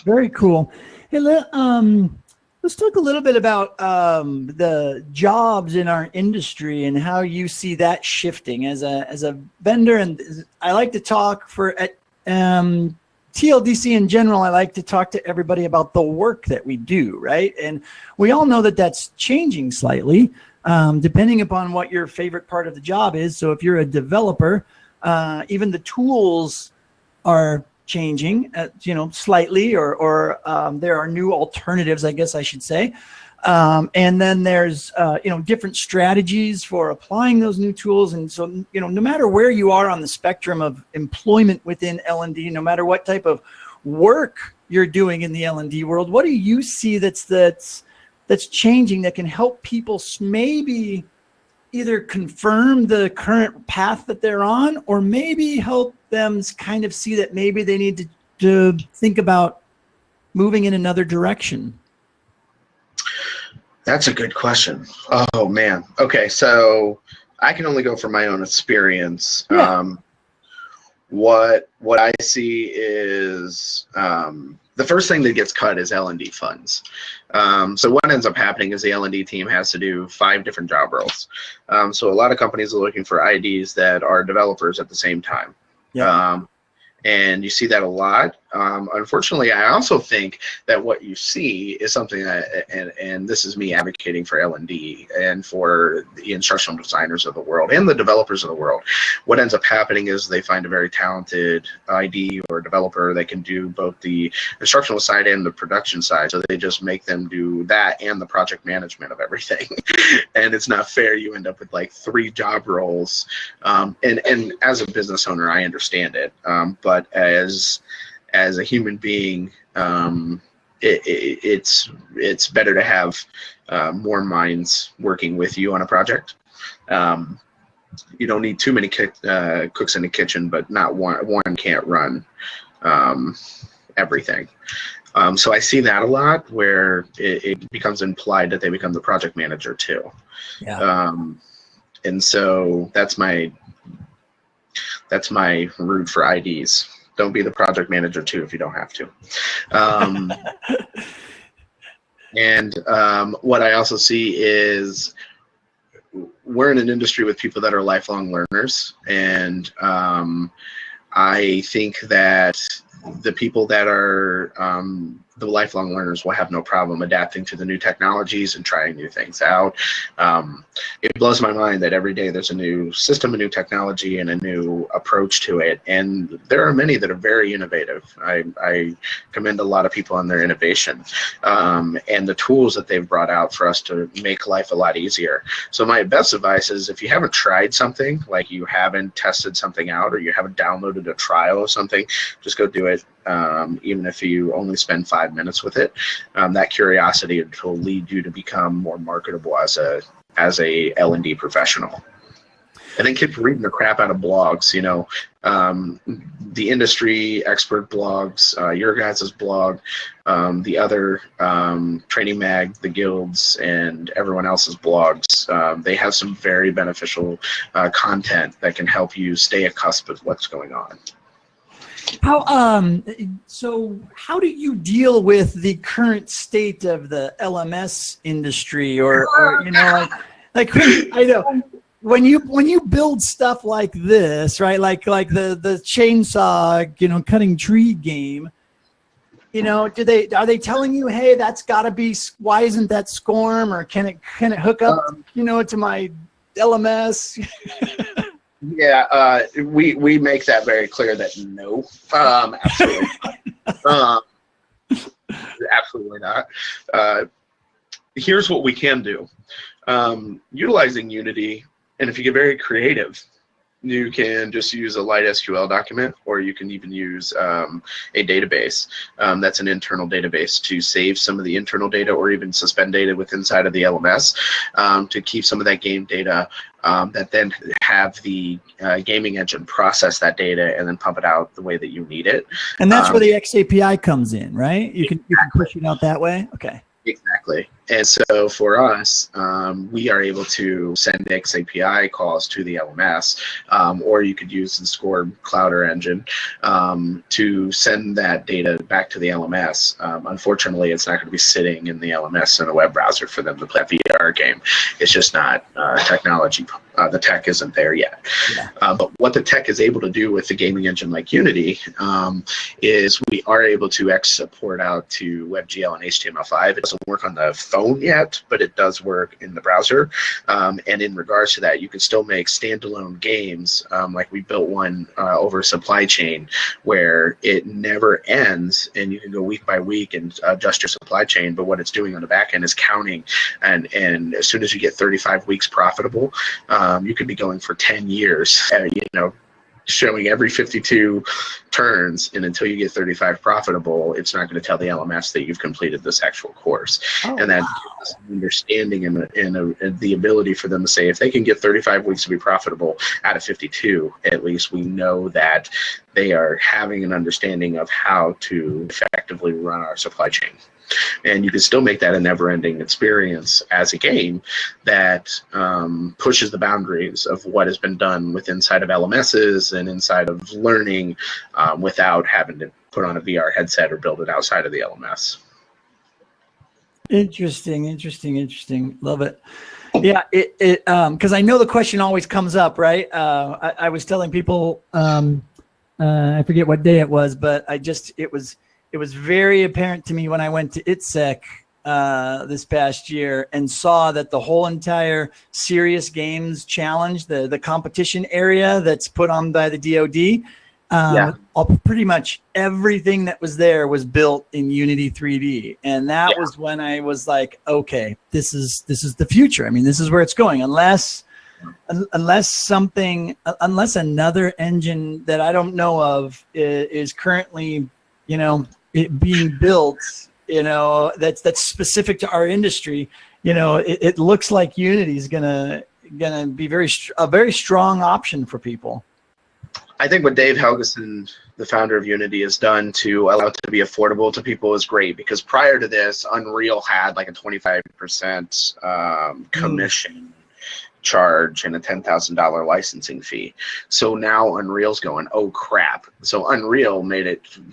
Very cool. Hey, let's talk a little bit about the jobs in our industry and how you see that shifting as a vendor. And I like to talk at TLDC in general. I like to talk to everybody about the work that we do, right? And we all know that that's changing slightly, depending upon what your favorite part of the job is. So if you're a developer, even the tools are changing, slightly, or there are new alternatives, I guess I should say. And then there's, different strategies for applying those new tools. And so, no matter where you are on the spectrum of employment within L&D, no matter what type of work you're doing in the L&D world, what do you see that's changing that can help people maybe either confirm the current path that they're on, or maybe help them kind of see that maybe they need to think about moving in another direction? That's a good question. Oh man. Okay, so I can only go from my own experience. Yeah. What I see is the first thing that gets cut is L&D funds. So what ends up happening is the L&D team has to do 5 different job roles. So a lot of companies are looking for IDs that are developers at the same time. Yeah. And you see that a lot. Unfortunately, I also think that what you see is something that, and this is me advocating for L&D and for the instructional designers of the world and the developers of the world. What ends up happening is they find a very talented ID or developer that can do both the instructional side and the production side. So they just make them do that and the project management of everything. And it's not fair. You end up with like 3 job roles. And as a business owner, I understand it. But as a human being, it's better to have more minds working with you on a project. You don't need too many cooks in the kitchen, but not one can't run everything. So I see that a lot, where it becomes implied that they become the project manager too. Yeah. And so that's my route for IDs. Don't be the project manager too if you don't have to. And what I also see is we're in an industry with people that are lifelong learners. And I think that the people that are the lifelong learners will have no problem adapting to the new technologies and trying new things out. It blows my mind that every day there's a new system, a new technology, and a new approach to it. And there are many that are very innovative. I commend a lot of people on their innovation and the tools that they've brought out for us to make life a lot easier. So my best advice is, if you haven't tried something, like you haven't tested something out, or you haven't downloaded a trial of something, just go do it. Even if you only spend 5 minutes with it, that curiosity will lead you to become more marketable as a L&D professional. And then keep reading the crap out of blogs, the industry expert blogs, your guys' blog, the other training mag, the guilds, and everyone else's blogs. They have some very beneficial content that can help you stay accustomed with what's going on. So how do you deal with the current state of the LMS industry, or like I know when you build stuff like this, right? Like the chainsaw, cutting tree game, are they telling you, hey, that's gotta be, why isn't that SCORM, or can it hook up, to my LMS? Yeah, we make that very clear that no, absolutely not. Absolutely not. Here's what we can do. Utilizing Unity, and if you get very creative, you can just use a light SQL document, or you can even use a database that's an internal database to save some of the internal data, or even suspend data within inside of the LMS to keep some of that game data, that then have the gaming engine process that data and then pump it out the way that you need it. And that's where the XAPI comes in, right? You can push it out that way. Okay. Exactly. And so for us, we are able to send XAPI calls to the LMS, or you could use the SCORM Clouder engine to send that data back to the LMS. Unfortunately, it's not going to be sitting in the LMS in a web browser for them to play a VR game. It's just not technology. The tech isn't there yet. Yeah. But what the tech is able to do with the gaming engine like Unity is we are able to export out to WebGL and HTML5. It doesn't work on the phone yet, but it does work in the browser. And in regards to that, you can still make standalone games. Like we built one over supply chain where it never ends, and you can go week by week and adjust your supply chain. But what it's doing on the back end is counting, and as soon as you get 35 weeks profitable, you could be going for 10 years. Showing every 52 turns, and until you get 35 profitable, it's not going to tell the LMS that you've completed this actual course. And that gives us an understanding and the ability for them to say, if they can get 35 weeks to be profitable out of 52, at least we know that they are having an understanding of how to effectively run our supply chain. And you can still make that a never-ending experience as a game that pushes the boundaries of what has been done with inside of LMSs and inside of learning without having to put on a VR headset or build it outside of the LMS. Interesting. Love it. Yeah, because I know the question always comes up, right? I was telling people, I forget what day it was, but it was very apparent to me when I went to ITSEC this past year and saw that the whole entire Serious Games Challenge, the competition area that's put on by the DoD, pretty much everything that was there was built in Unity 3D. And that was when I was like, okay, this is the future. I mean, this is where it's going, unless another engine that I don't know of is currently, it being built, that's specific to our industry. It looks like Unity is gonna be a very strong option for people. I think what Dave Helgeson, the founder of Unity, has done to allow it to be affordable to people is great, because prior to this, Unreal had like a 25% commission charge and a $10,000 licensing fee. So now Unreal's going, oh crap. So Unreal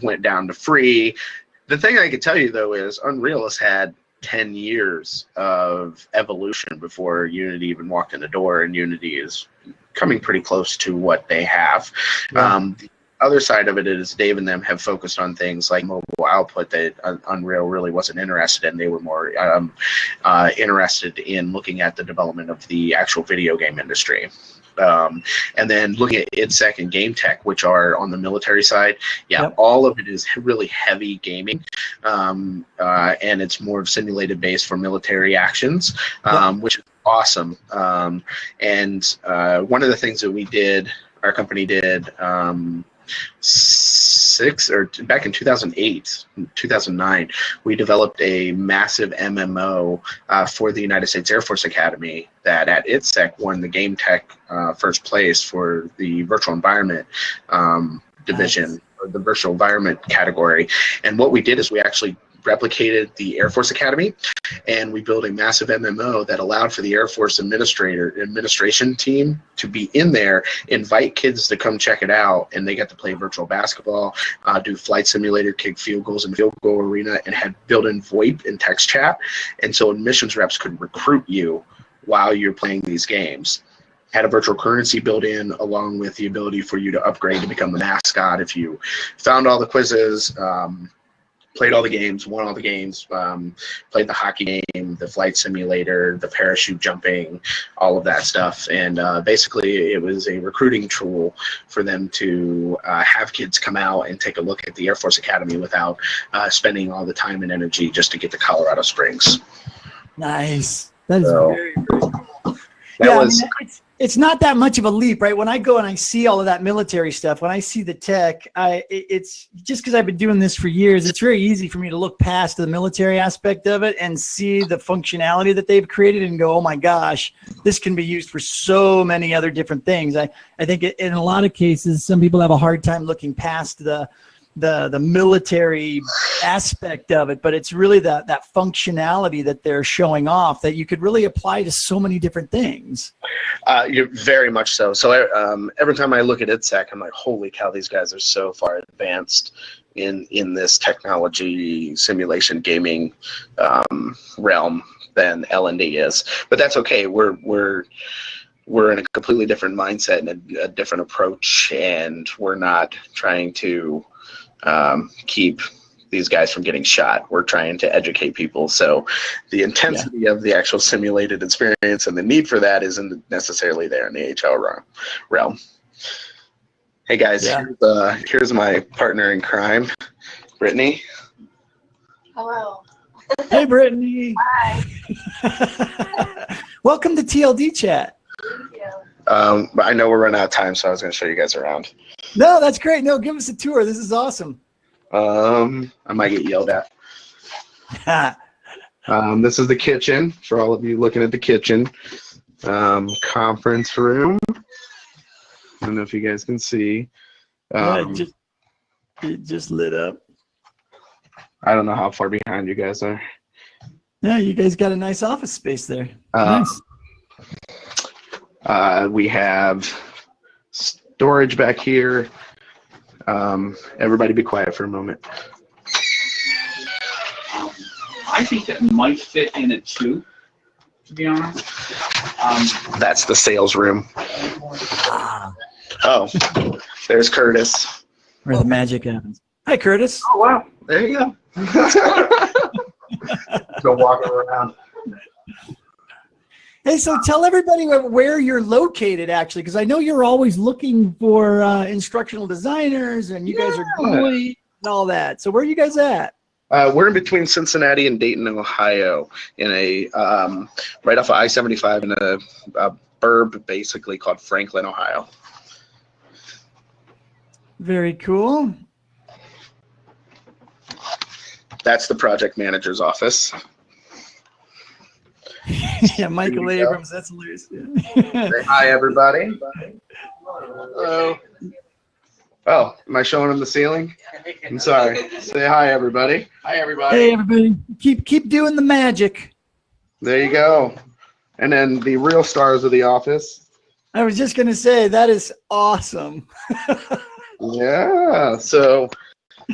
went down to free. The thing I can tell you though is Unreal has had 10 years of evolution before Unity even walked in the door, and Unity is coming pretty close to what they have. The other side of it is Dave and them have focused on things like mobile output that Unreal really wasn't interested in. They were more interested in looking at the development of the actual video game industry. And then looking at IDSEC and Game Tech, which are on the military side, all of it is really heavy gaming, and it's more of simulated based for military actions, which is awesome. And one of the things that our company did, back in 2008, 2009, we developed a massive MMO for the United States Air Force Academy that at ITSEC won the Game Tech first place for the virtual environment division, or the virtual environment category. And what we did is we actually replicated the Air Force Academy, and we built a massive MMO that allowed for the Air Force administration team to be in there, invite kids to come check it out, and they got to play virtual basketball, do flight simulator, kick field goals in the field goal arena, and had built-in VoIP and text chat. And so admissions reps could recruit you while you're playing these games. Had a virtual currency built in, along with the ability for you to upgrade to become the mascot if you found all the quizzes, played all the games, won all the games, played the hockey game, the flight simulator, the parachute jumping, all of that stuff. And basically it was a recruiting tool for them to have kids come out and take a look at the Air Force Academy without spending all the time and energy just to get to Colorado Springs. Nice. That is very, very cool. It's not that much of a leap, right? When I go and I see all of that military stuff, when I see the tech, it's just because I've been doing this for years, it's very easy for me to look past the military aspect of it and see the functionality that they've created and go, oh my gosh, this can be used for so many other different things. I think in a lot of cases, some people have a hard time looking past the military aspect of it, but it's really that functionality that they're showing off that you could really apply to so many different things. You're very much so. So every time I look at ITSEC, I'm like, holy cow, these guys are so far advanced in this technology simulation gaming realm than LNT is. But that's okay. We're in a completely different mindset and a different approach, and we're not trying to keep these guys from getting shot. We're trying to educate people. So the intensity of the actual simulated experience and the need for that isn't necessarily there in the HR realm. Hey guys, here's my partner in crime, Brittany. Hello. Hey, Brittany. Hi. Welcome to TLD Chat. Thank you. I know we're running out of time, so I was going to show you guys around. No, that's great. No, give us a tour. This is awesome. I might get yelled at. This is the kitchen for all of you looking at the kitchen. Conference room. I don't know if you guys can see. It just lit up. I don't know how far behind you guys are. Yeah, you guys got a nice office space there. Nice. We have storage back here. Everybody be quiet for a moment. I think that might fit in it too, to be honest. That's the sales room. Oh, there's Curtis. Where the magic happens. Hi, Curtis. Oh, wow. There you go. Go walking around. Hey, so tell everybody where you're located, actually, because I know you're always looking for instructional designers, and you guys are great and all that. So where are you guys at? We're in between Cincinnati and Dayton, Ohio, in a right off of I-75 in a burb basically called Franklin, Ohio. Very cool. That's the project manager's office. Yeah, Michael Abrams. That's hilarious. Say hi, everybody. Hello. Oh, am I showing them the ceiling? I'm sorry. Say hi, everybody. Hi, everybody. Hey, everybody. Keep doing the magic. There you go. And then the real stars of the office. I was just going to say, that is awesome. Yeah. So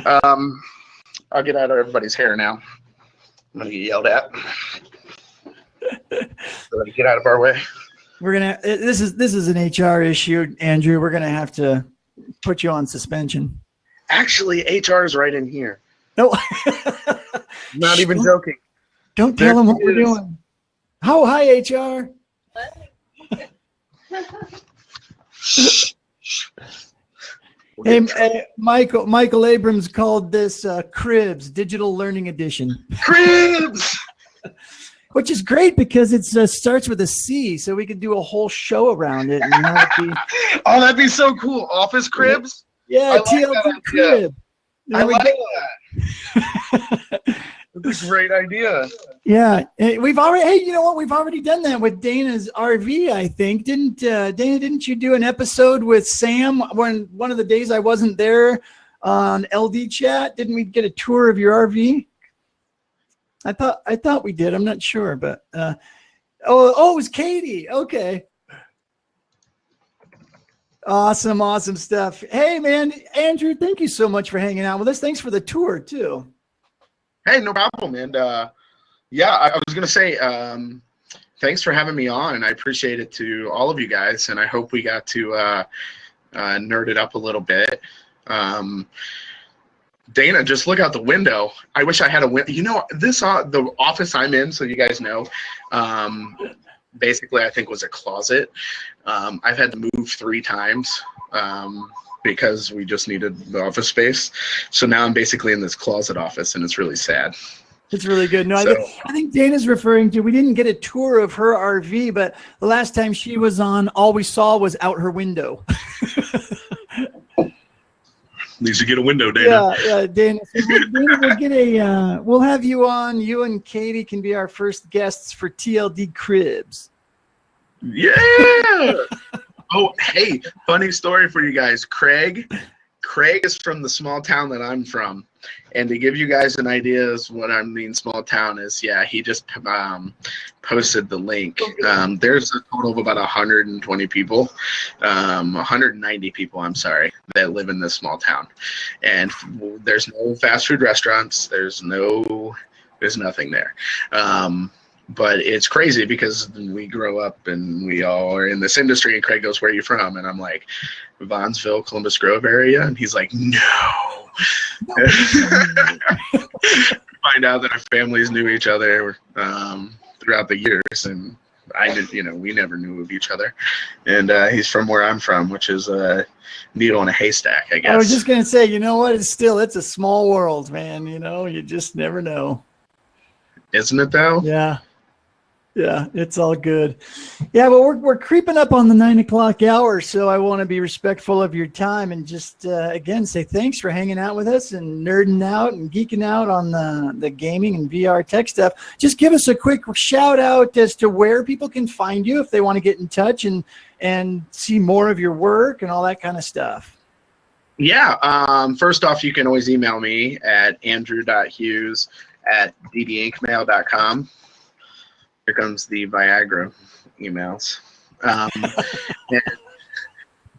I'll get out of everybody's hair now. I'm going to get yelled at. So get out of our way. We're going to, this is an HR issue, Andrew. We're going to have to put you on suspension. Actually, HR is right in here. No. Not even joking. Don't tell them what we're doing. Oh, hi, HR. Hey, Michael Abrams called this Cribs, Digital Learning Edition. Cribs! Which is great because it starts with a C, so we could do a whole show around it. And oh, that'd be so cool. Office Cribs? Yeah, TLD Crib. I like that. That's a great idea. Yeah, we've already. Hey, you know what? We've already done that with Dana's RV. I think didn't Dana? Didn't you do an episode with Sam when one of the days I wasn't there on LD Chat? Didn't we get a tour of your RV? I thought we did. I'm not sure, but it was Katie. Okay. Awesome stuff. Hey, man, Andrew, thank you so much for hanging out with us. Thanks for the tour too. Hey, no problem. And yeah, I was gonna say thanks for having me on. I appreciate it to all of you guys, and I hope we got to nerd it up a little bit. Dana, just look out the window. I wish I had a window. You know, the office I'm in, so you guys know, basically I think was a closet. I've had to move 3 times because we just needed the office space. So now I'm basically in this closet office, and it's really sad. It's really good. No, I think Dana's referring to, we didn't get a tour of her RV, but the last time she was on, all we saw was out her window. Needs to get a window, Dana. Yeah, Dana. So we'll get we'll have you on. You and Katie can be our first guests for TLD Cribs. Yeah. Oh, hey, funny story for you guys. Craig is from the small town that I'm from. And to give you guys an idea of what I mean small town is, yeah, he just posted the link. There's a total of about 120 people, 190 people, I'm sorry, that live in this small town. And there's no fast food restaurants. There's nothing there. But it's crazy because we grow up and we all are in this industry, and Craig goes, "Where are you from?" And I'm like, "Vaughnsville, Columbus Grove area." And he's like, "No." find out that our families knew each other throughout the years, and I did, we never knew of each other. And he's from where I'm from, which is a needle in a haystack, I guess. I was just gonna say, you know what? It's a small world, man. You just never know. Isn't it though? Yeah. Yeah, it's all good. Yeah, well, we're creeping up on the 9 o'clock hour, so I want to be respectful of your time and just again say thanks for hanging out with us and nerding out and geeking out on the gaming and VR tech stuff. Just give us a quick shout out as to where people can find you if they want to get in touch and see more of your work and all that kind of stuff. Yeah. First off, you can always email me at andrew.hughes@ddinkmail.com. Here comes the Viagra emails. And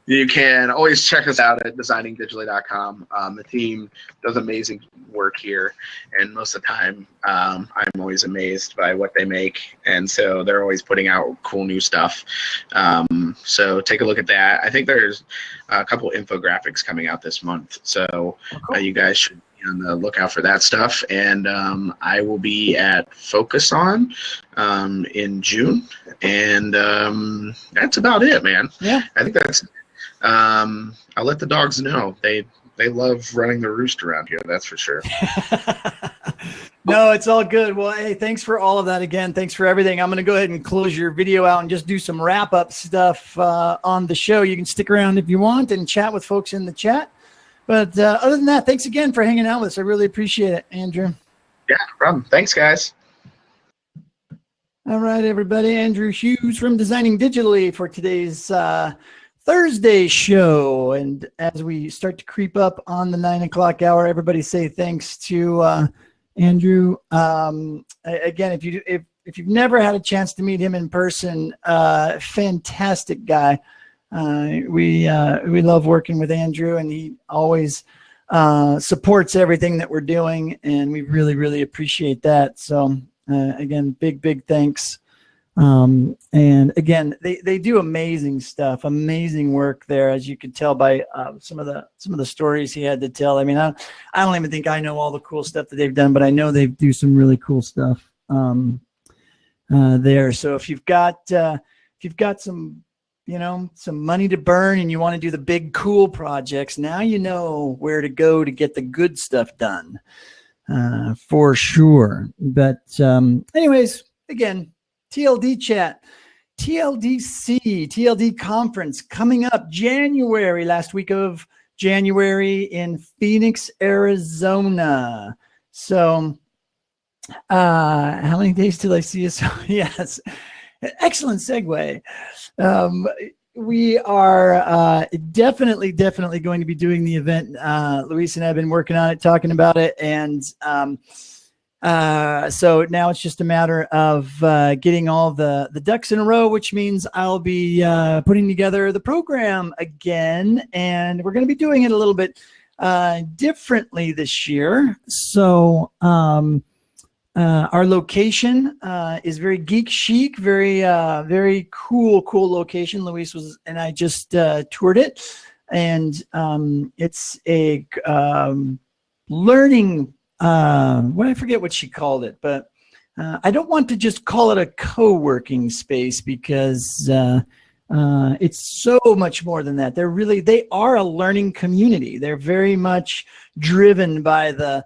you can always check us out at designingdigitally.com. The team does amazing work here, and most of the time I'm always amazed by what they make, and so they're always putting out cool new stuff. So take a look at that. I think there's a couple infographics coming out this month, so you guys should be on the lookout for that stuff. And I will be at Focus On in June, and that's about it, man. Yeah, I think that's I'll let the dogs know. They love running the roost around here, that's for sure. No, it's all good. Well, hey, thanks for all of that again. Thanks for everything. I'm going to go ahead and close your video out and just do some wrap-up stuff on the show. You can stick around if you want and chat with folks in the chat. But other than that, thanks again for hanging out with us. I really appreciate it, Andrew. Yeah, no problem. Thanks, guys. All right, everybody. Andrew Hughes from Designing Digitally for today's Thursday show. And as we start to creep up on the 9 o'clock hour, everybody say thanks to Andrew. Again, if you've never had a chance to meet him in person, fantastic guy. We love working with Andrew, and he always supports everything that we're doing, and we really, really appreciate that. So again, big thanks. And again, they do amazing stuff, amazing work there, as you could tell by some of the stories he had to tell. I mean, I don't even think I know all the cool stuff that they've done, but I know they do some really cool stuff there. So if you've got some money to burn and you want to do the big cool projects, now you know where to go to get the good stuff done, for sure. But anyways, again, TLDChat, TLD conference coming up last week of January in Phoenix, Arizona. So how many days till I see you? So yes, excellent segue. We are definitely going to be doing the event. Luis and I have been working on it, talking about it, and so now it's just a matter of getting all the ducks in a row, which means I'll be putting together the program again, and we're going to be doing it a little bit differently this year. So our location is very geek chic, very cool location. Luis and I just toured it, and it's a learning. I forget what she called it, but I don't want to just call it a co-working space, because it's so much more than that. They are a learning community. They're very much driven by the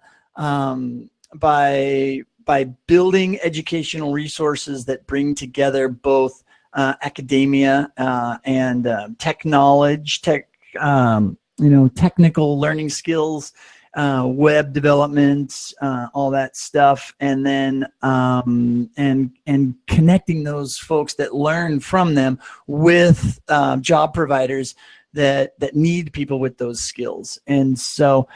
by building educational resources that bring together both academia and tech knowledge, technical learning skills, web development, all that stuff, and then and connecting those folks that learn from them with job providers that need people with those skills. And so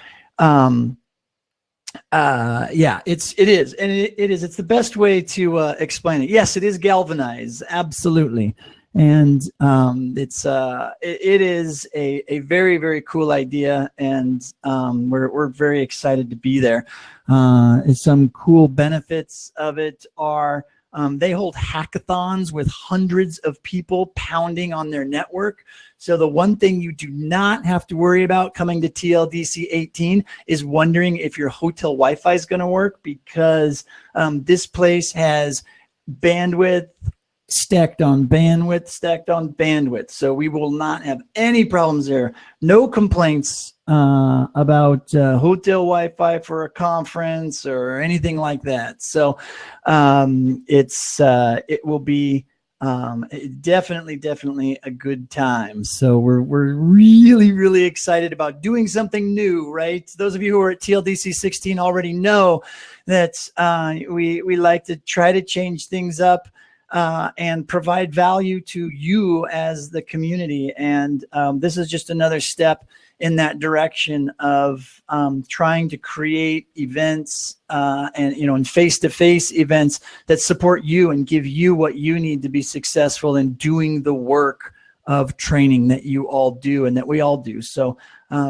yeah, it is it's the best way to explain it. Yes, it is galvanized, absolutely. And it is a very, very cool idea, and we're very excited to be there. Some cool benefits of it are They hold hackathons with hundreds of people pounding on their network. So the one thing you do not have to worry about coming to TLDC 18 is wondering if your hotel Wi-Fi is going to work, because this place has bandwidth stacked on bandwidth, stacked on bandwidth. So we will not have any problems there. No complaints about hotel Wi-Fi for a conference or anything like that. So it will be definitely a good time. So we're really excited about doing something new, right? Those of you who are at TLDC 16 already know that we like to try to change things up and provide value to you as the community. And this is just another step in that direction of trying to create events and face-to-face events that support you and give you what you need to be successful in doing the work of training that you all do and that we all do. So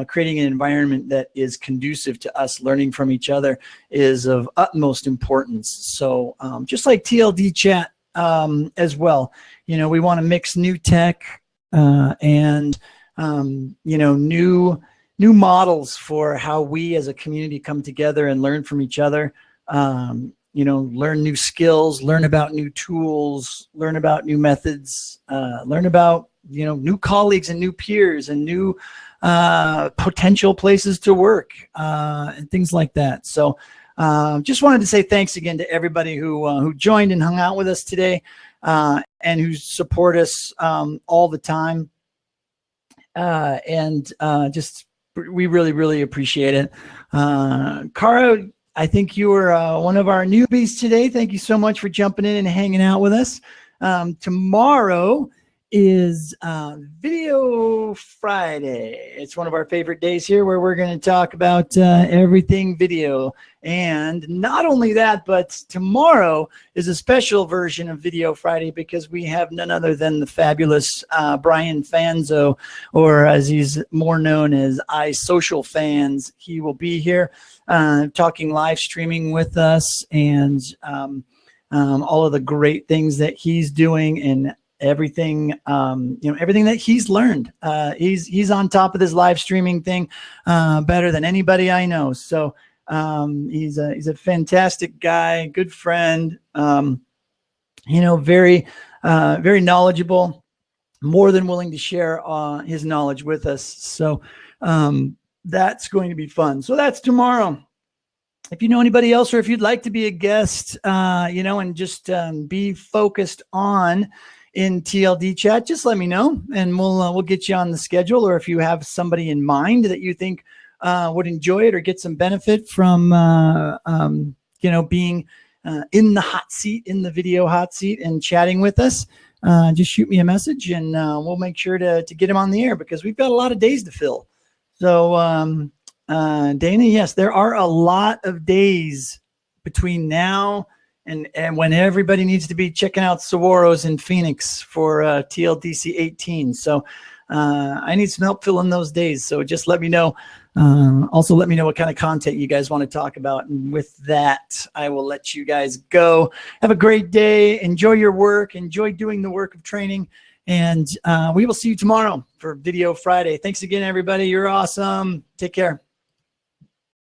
creating an environment that is conducive to us learning from each other is of utmost importance. So just like TLDChat as well, we want to mix new tech and new models for how we as a community come together and learn from each other, learn new skills, learn about new tools, learn about new methods, learn about, new colleagues and new peers and new potential places to work and things like that. So just wanted to say thanks again to everybody who joined and hung out with us today and who support us all the time. We really appreciate it. Cara, I think you were one of our newbies today. Thank you so much for jumping in and hanging out with us. Tomorrow is Video Friday. It's one of our favorite days here where we're going to talk about everything video. And not only that, but tomorrow is a special version of Video Friday because we have none other than the fabulous Brian Fanzo, or as he's more known as iSocial Fans. He will be here talking live streaming with us and all of the great things that he's doing and everything, everything that he's learned. He's on top of this live streaming thing better than anybody I know. So he's a fantastic guy, good friend, very knowledgeable, more than willing to share his knowledge with us. So that's going to be fun. So that's tomorrow. If you know anybody else, or if you'd like to be a guest, and just be focused on in TLDChat, just let me know and we'll get you on the schedule. Or if you have somebody in mind that you think would enjoy it or get some benefit from being in the hot seat, in the video hot seat and chatting with us, just shoot me a message and we'll make sure to get them on the air, because we've got a lot of days to fill. So Dana, yes, there are a lot of days between now and when everybody needs to be checking out Saguaros in Phoenix for TLDC 18. So I need some help filling those days. So just let me know. Also, let me know what kind of content you guys want to talk about. And with that, I will let you guys go. Have a great day. Enjoy your work. Enjoy doing the work of training. And we will see you tomorrow for Video Friday. Thanks again, everybody. You're awesome. Take care.